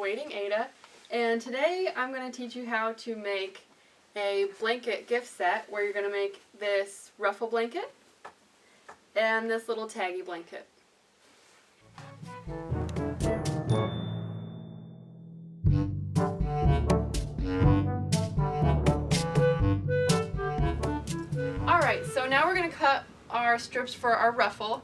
AwaitingAda, and today I'm going to teach you how to make a blanket gift set where you're going to make this ruffle blanket and this little taggy blanket. Alright, so now we're going to cut our strips for our ruffle,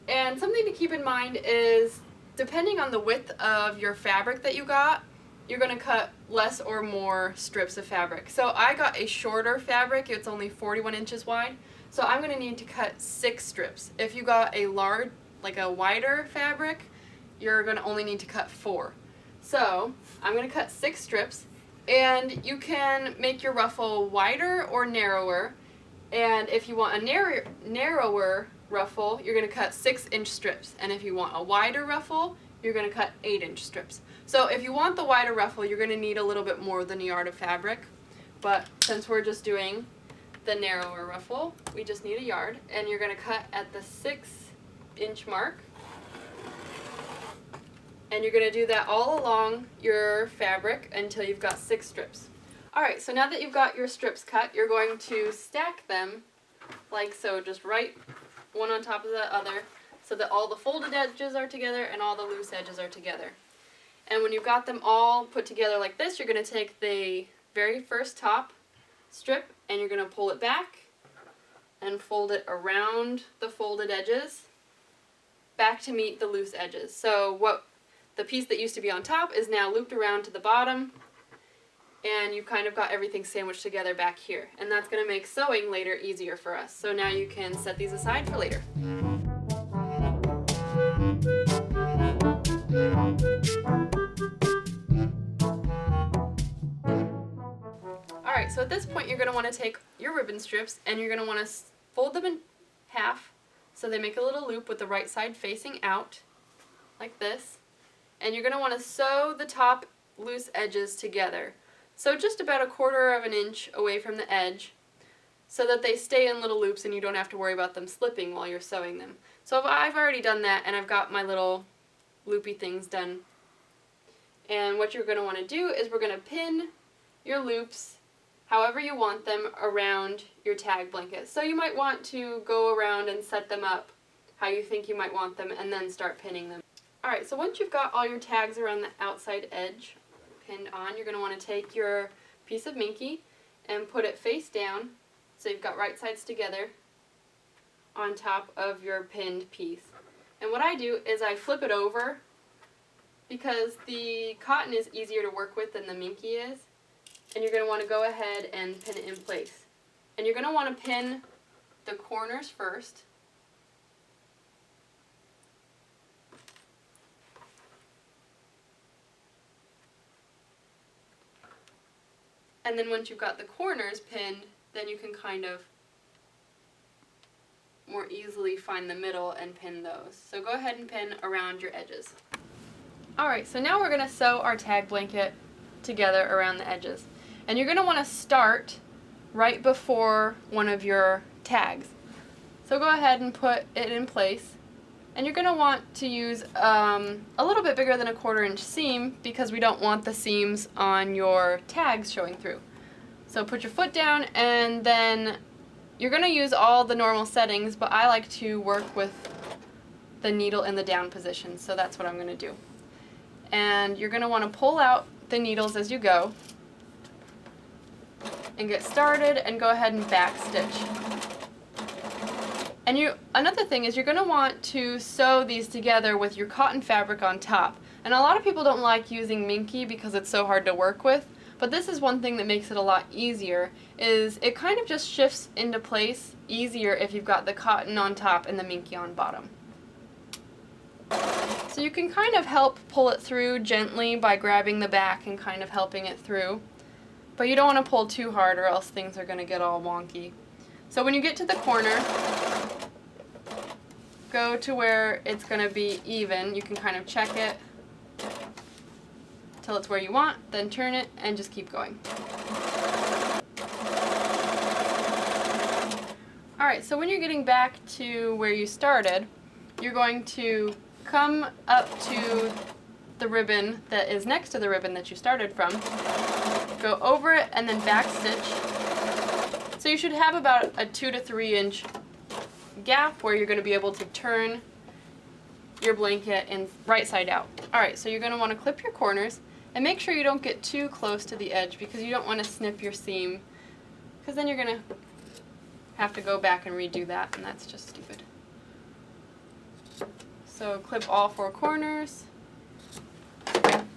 and something to keep in mind is depending on the width of your fabric that you got, you're going to cut less or more strips of fabric. So I got a shorter fabric, it's only 41 inches wide, so I'm going to need to cut 6 strips. If you got a large, like a wider fabric, you're going to only need to cut 4. So I'm going to cut 6 strips, and you can make your ruffle wider or narrower, and if you want a narrower ruffle, you're going to cut 6-inch strips, and if you want a wider ruffle, you're going to cut 8-inch strips. So if you want the wider ruffle, you're going to need a little bit more than a yard of fabric, but since we're just doing the narrower ruffle, we just need a yard, and you're going to cut at the 6-inch mark, and you're going to do that all along your fabric until you've got 6 strips. Alright, so now that you've got your strips cut, you're going to stack them like so, just right one on top of the other, so that all the folded edges are together and all the loose edges are together. And when you've got them all put together like this, you're going to take the very first top strip and you're going to pull it back and fold it around the folded edges back to meet the loose edges. So the piece that used to be on top is now looped around to the bottom, and you've kind of got everything sandwiched together back here. And that's going to make sewing later easier for us. So now you can set these aside for later. Alright, so at this point you're going to want to take your ribbon strips and you're going to want to fold them in half so they make a little loop with the right side facing out, like this. And you're going to want to sew the top loose edges together. So just about 1/4 inch away from the edge, so that they stay in little loops and you don't have to worry about them slipping while you're sewing them. So I've already done that, and I've got my little loopy things done. And what you're going to want to do is we're going to pin your loops however you want them around your tag blanket. So you might want to go around and set them up how you think you might want them and then start pinning them. Alright, so once you've got all your tags around the outside edge pinned on, you're going to want to take your piece of minky and put it face down so you've got right sides together on top of your pinned piece. And what I do is I flip it over because the cotton is easier to work with than the minky is, and you're going to want to go ahead and pin it in place. And you're going to want to pin the corners first. And then once you've got the corners pinned, then you can kind of more easily find the middle and pin those. So go ahead and pin around your edges. Alright, so now we're going to sew our tag blanket together around the edges. And you're going to want to start right before one of your tags. So go ahead and put it in place. And you're going to want to use a little bit bigger than 1/4 inch seam because we don't want the seams on your tags showing through. So put your foot down, and then you're going to use all the normal settings, but I like to work with the needle in the down position, so that's what I'm going to do. And you're going to want to pull out the needles as you go and get started and go ahead and back stitch. And another thing is you're going to want to sew these together with your cotton fabric on top. And a lot of people don't like using minky because it's so hard to work with, but this is one thing that makes it a lot easier, is it kind of just shifts into place easier if you've got the cotton on top and the minky on bottom. So you can kind of help pull it through gently by grabbing the back and kind of helping it through, but you don't want to pull too hard or else things are going to get all wonky. So when you get to the corner, go to where it's going to be even. You can kind of check it till it's where you want, then turn it and just keep going. Alright, so when you're getting back to where you started, you're going to come up to the ribbon that is next to the ribbon that you started from, go over it and then back stitch. So you should have about a 2 to 3 inch gap where you're going to be able to turn your blanket in right side out. Alright, so you're going to want to clip your corners and make sure you don't get too close to the edge because you don't want to snip your seam, because then you're going to have to go back and redo that, and that's just stupid. So clip all 4 corners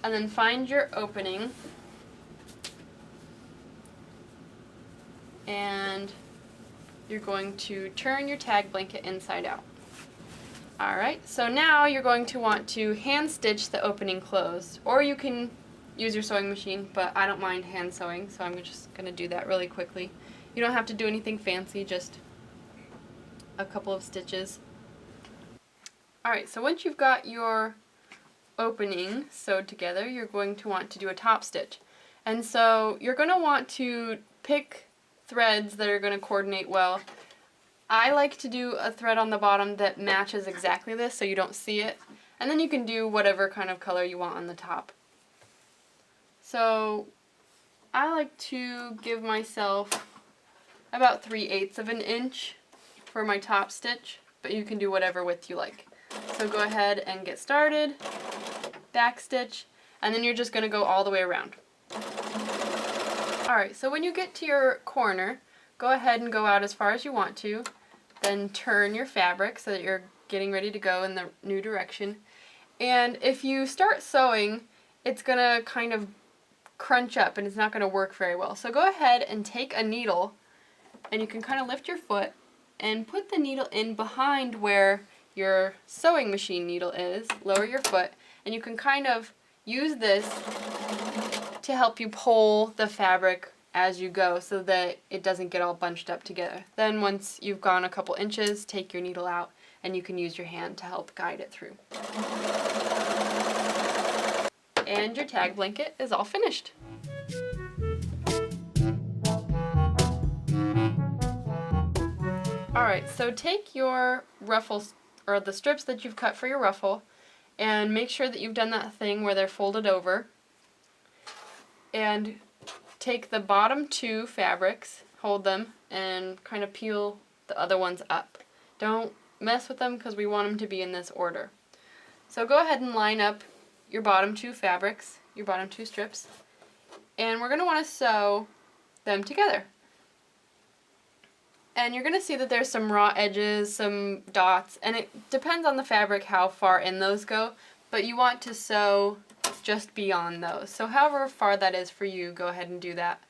and then find your opening and you're going to turn your tag blanket inside out. Alright, so now you're going to want to hand stitch the opening closed, or you can use your sewing machine, but I don't mind hand sewing, so I'm just going to do that really quickly. You don't have to do anything fancy, just a couple of stitches. Alright, so once you've got your opening sewed together, you're going to want to do a top stitch. And so you're going to want to pick threads that are going to coordinate well. I like to do a thread on the bottom that matches exactly this so you don't see it, and then you can do whatever kind of color you want on the top. So I like to give myself about 3/8 of an inch for my top stitch, but you can do whatever width you like. So go ahead and get started, back stitch, and then you're just going to go all the way around. Alright, so when you get to your corner, go ahead and go out as far as you want to, then turn your fabric so that you're getting ready to go in the new direction. And if you start sewing, it's going to kind of crunch up and it's not going to work very well. So go ahead and take a needle, and you can kind of lift your foot and put the needle in behind where your sewing machine needle is. Lower your foot, and you can kind of use this to help you pull the fabric as you go so that it doesn't get all bunched up together. Then once you've gone a couple inches, take your needle out and you can use your hand to help guide it through. And your tag blanket is all finished. Alright, so take your ruffles, or the strips that you've cut for your ruffle, and make sure that you've done that thing where they're folded over. And take the bottom 2 fabrics, hold them, and kind of peel the other ones up. Don't mess with them because we want them to be in this order. So go ahead and line up your bottom 2 fabrics, your bottom 2 strips, and we're going to want to sew them together. And you're going to see that there's some raw edges, some dots, and it depends on the fabric how far in those go, but you want to sew just beyond those. So however far that is for you, go ahead and do that.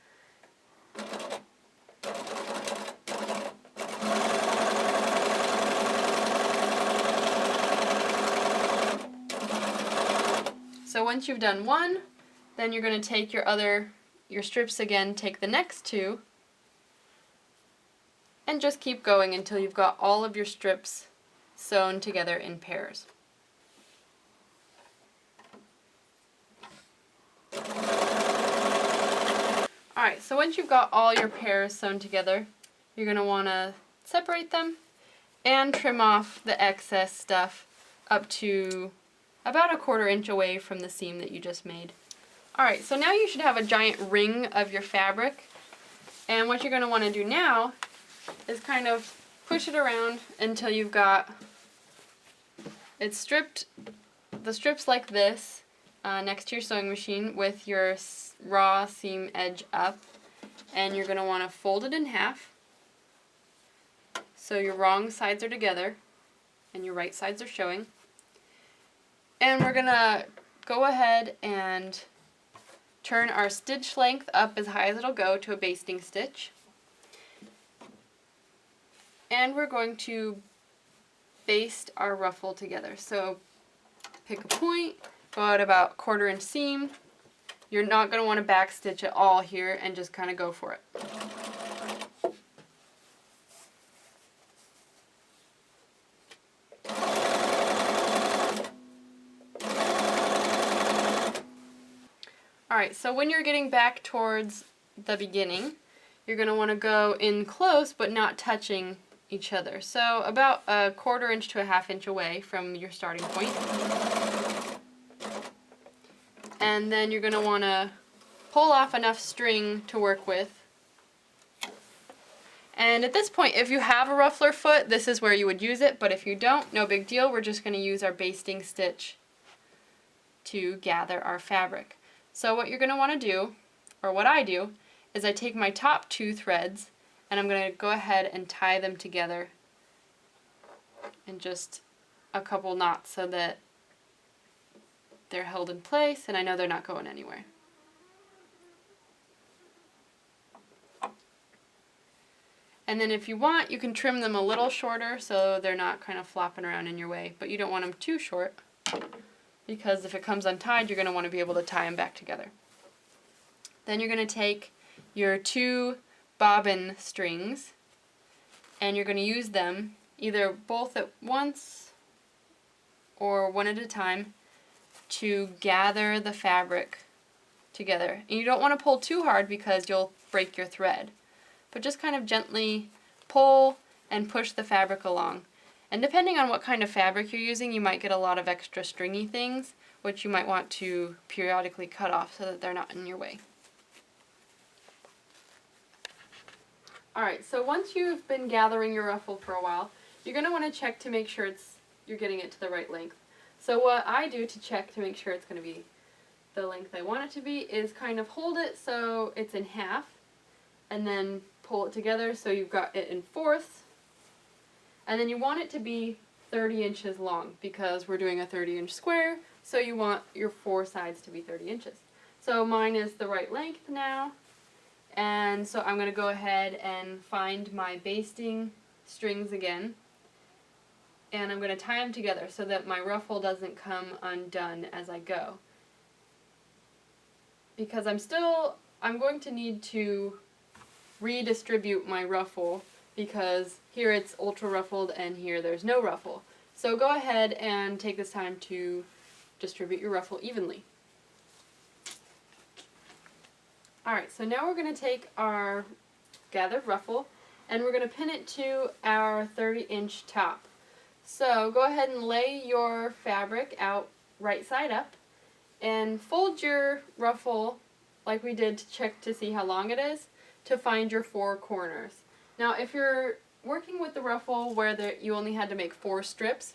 So once you've done one, then you're going to take your strips again, take the next 2, and just keep going until you've got all of your strips sewn together in pairs. Alright, so once you've got all your pairs sewn together, you're going to want to separate them and trim off the excess stuff up to about a 1/4 inch away from the seam that you just made. Alright, so now you should have a giant ring of your fabric, and what you're going to want to do now is kind of push it around until you've got it stripped, the strips like this, next to your sewing machine with your raw seam edge up, and you're going to want to fold it in half so your wrong sides are together and your right sides are showing. And we're going to go ahead and turn our stitch length up as high as it'll go to a basting stitch. And we're going to baste our ruffle together. So pick a point, go out about 1/4 inch seam. You're not going to want to back stitch at all here, and just kind of go for it. Alright, so when you're getting back towards the beginning, you're going to want to go in close but not touching each other. So about a 1/4 inch to a 1/2 inch away from your starting point. And then you're going to want to pull off enough string to work with. And at this point, if you have a ruffler foot, this is where you would use it, but if you don't, no big deal. We're just going to use our basting stitch to gather our fabric. So what you're going to want to do, or what I do, is I take my top 2 threads and I'm going to go ahead and tie them together in just a couple knots so that they're held in place and I know they're not going anywhere. And then if you want, you can trim them a little shorter so they're not kind of flopping around in your way, but you don't want them too short because if it comes untied, you're going to want to be able to tie them back together. Then you're going to take your 2 bobbin strings and you're going to use them either both at once or one at a time to gather the fabric together. And you don't want to pull too hard because you'll break your thread. But just kind of gently pull and push the fabric along. And depending on what kind of fabric you're using, you might get a lot of extra stringy things, which you might want to periodically cut off so that they're not in your way. Alright, so once you've been gathering your ruffle for a while, you're going to want to check to make sure you're getting it to the right length. So what I do to check to make sure it's going to be the length I want it to be is kind of hold it so it's in half, and then pull it together so you've got it in fourths, and then you want it to be 30 inches long because we're doing a 30-inch square, so you want your 4 sides to be 30 inches. So mine is the right length now, and so I'm going to go ahead and find my basting strings again, and I'm going to tie them together so that my ruffle doesn't come undone as I go. Because I'm going to need to redistribute my ruffle because here it's ultra ruffled and here there's no ruffle. So go ahead and take this time to distribute your ruffle evenly. Alright, so now we're going to take our gathered ruffle and we're going to pin it to our 30-inch top. So go ahead and lay your fabric out right side up and fold your ruffle like we did to check to see how long it is, to find your 4 corners. Now if you're working with the ruffle where you only had to make 4 strips,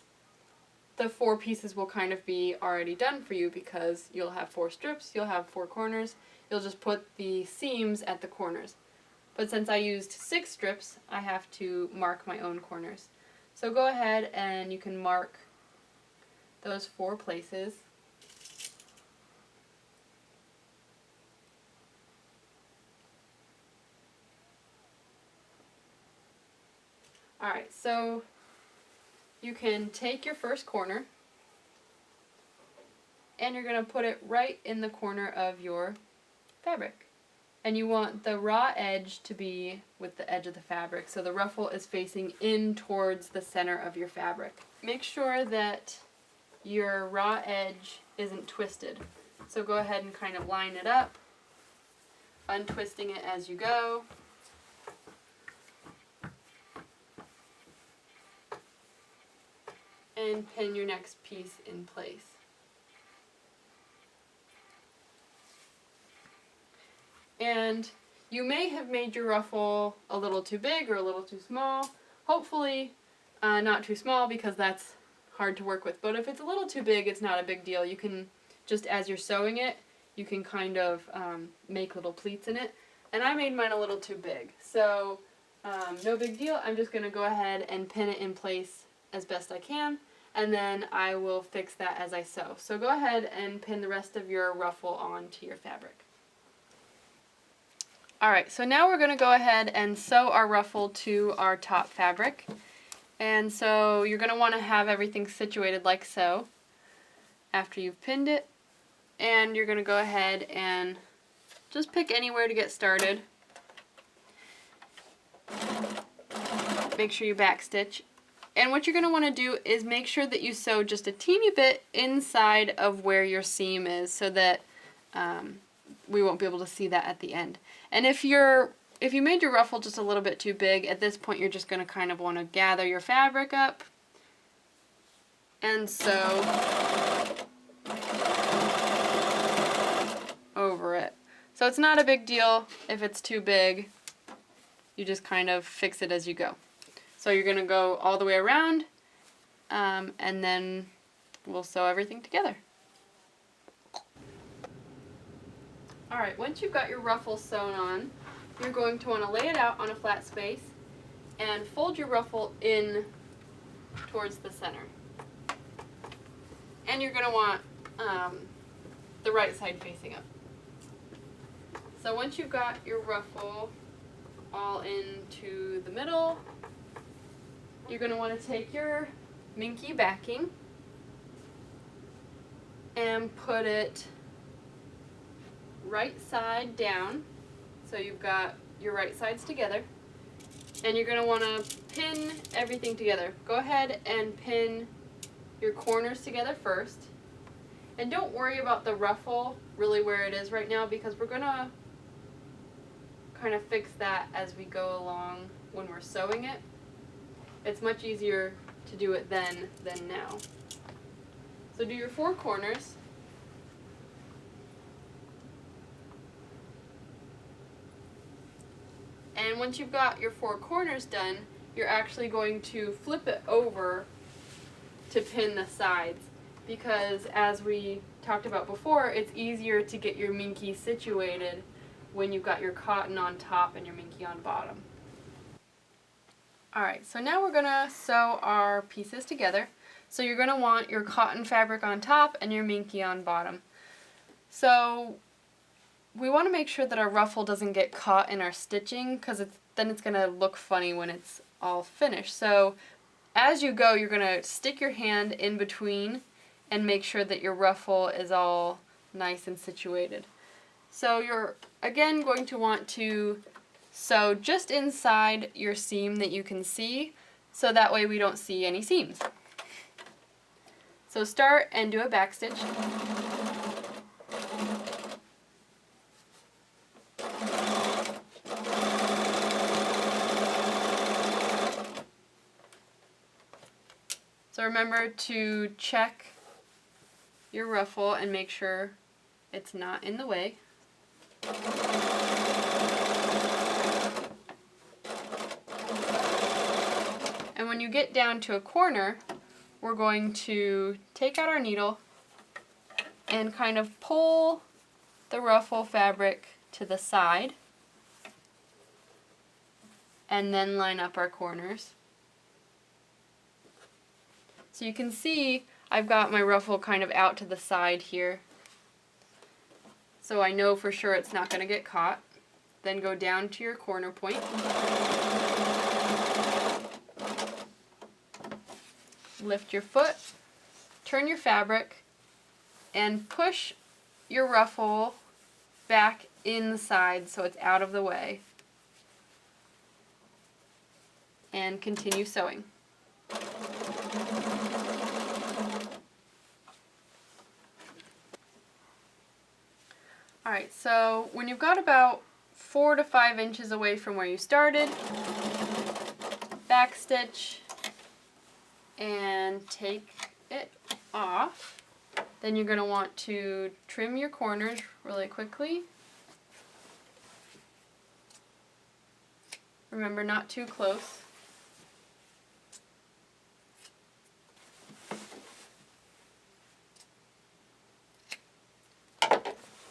the 4 pieces will kind of be already done for you because you'll have 4 strips, you'll have 4 corners, you'll just put the seams at the corners. But since I used 6 strips, I have to mark my own corners. So go ahead and you can mark those 4 places. Alright, so you can take your first corner and you're going to put it right in the corner of your fabric. And you want the raw edge to be with the edge of the fabric, so the ruffle is facing in towards the center of your fabric. Make sure that your raw edge isn't twisted. So go ahead and kind of line it up, untwisting it as you go. And pin your next piece in place. And you may have made your ruffle a little too big or a little too small. Hopefully not too small because that's hard to work with. But if it's a little too big, it's not a big deal. You can just, as you're sewing it, you can kind of make little pleats in it. And I made mine a little too big. So no big deal. I'm just going to go ahead and pin it in place as best I can, and then I will fix that as I sew. So go ahead and pin the rest of your ruffle onto your fabric. Alright, so now we're going to go ahead and sew our ruffle to our top fabric. And so you're going to want to have everything situated like so after you've pinned it. And you're going to go ahead and just pick anywhere to get started. Make sure you backstitch. And what you're going to want to do is make sure that you sew just a teeny bit inside of where your seam is so that we won't be able to see that at the end. And if you made your ruffle just a little bit too big, at this point you're just going to kind of want to gather your fabric up and sew So it's not a big deal if it's too big. You just kind of fix it as you go. So you're going to go all the way around, and then we'll sew everything together. Alright, once you've got your ruffle sewn on, you're going to want to lay it out on a flat space and fold your ruffle in towards the center. And you're going to want the right side facing up. So once you've got your ruffle all into the middle, you're going to want to take your minky backing and put it right side down, so you've got your right sides together, and you're going to want to pin everything together. Go ahead and pin your corners together first, and don't worry about the ruffle really where it is right now, because we're going to kind of fix that as we go along when we're sewing it. It's much easier to do it then than now. So do your 4 corners. And once you've got your 4 corners done, you're actually going to flip it over to pin the sides, because as we talked about before, it's easier to get your minky situated when you've got your cotton on top and your minky on bottom. Alright, so now we're going to sew our pieces together. So you're going to want your cotton fabric on top and your minky on bottom. So we want to make sure that our ruffle doesn't get caught in our stitching, because then it's going to look funny when it's all finished. So as you go, you're going to stick your hand in between and make sure that your ruffle is all nice and situated. So you're again going to want to sew just inside your seam that you can see, so that way we don't see any seams. So start and do a back stitch. So remember to check your ruffle and make sure it's not in the way. And when you get down to a corner, we're going to take out our needle and kind of pull the ruffle fabric to the side, and then line up our corners. So you can see I've got my ruffle kind of out to the side here, so I know for sure it's not going to get caught. Then go down to your corner point. Lift your foot, turn your fabric, and push your ruffle back in the side so it's out of the way. And continue sewing. Alright, so when you've got about 4 to 5 inches away from where you started, back stitch and take it off. Then you're going to want to trim your corners really quickly. Remember, not too close.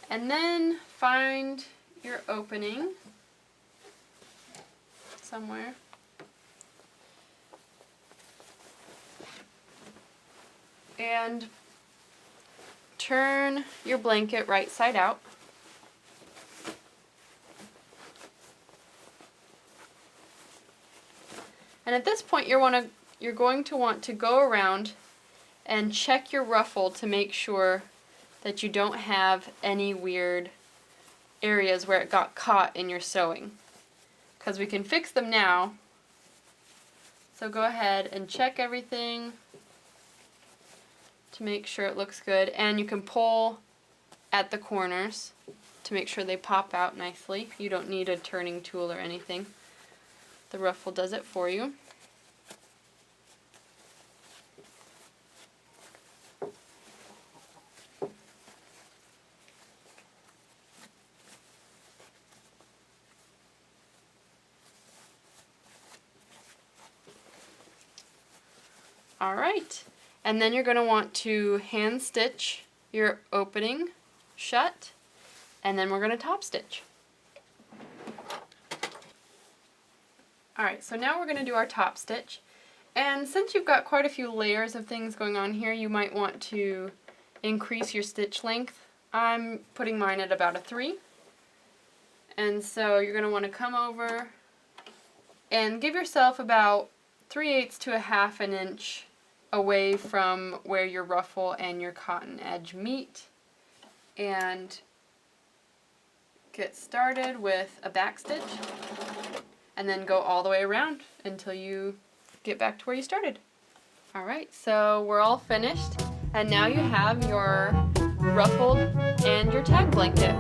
And then find your opening somewhere. And turn your blanket right side out. And at this point you're going to want to go around and check your ruffle to make sure that you don't have any weird areas where it got caught in your sewing, because we can fix them now. So go ahead and check everything to make sure it looks good, and you can pull at the corners to make sure they pop out nicely. You don't need a turning tool or anything. The ruffle does it for you. Alright, and then you're going to want to hand stitch your opening shut, and then we're going to top stitch. Alright, so now we're going to do our top stitch, and since you've got quite a few layers of things going on here, you might want to increase your stitch length. I'm putting mine at about a 3, and so you're going to want to come over and give yourself about 3/8 to 1/2 an inch away from where your ruffle and your cotton edge meet, and get started with a back stitch, and then go all the way around until you get back to where you started. Alright, so we're all finished, and now you have your ruffled and your tag blanket.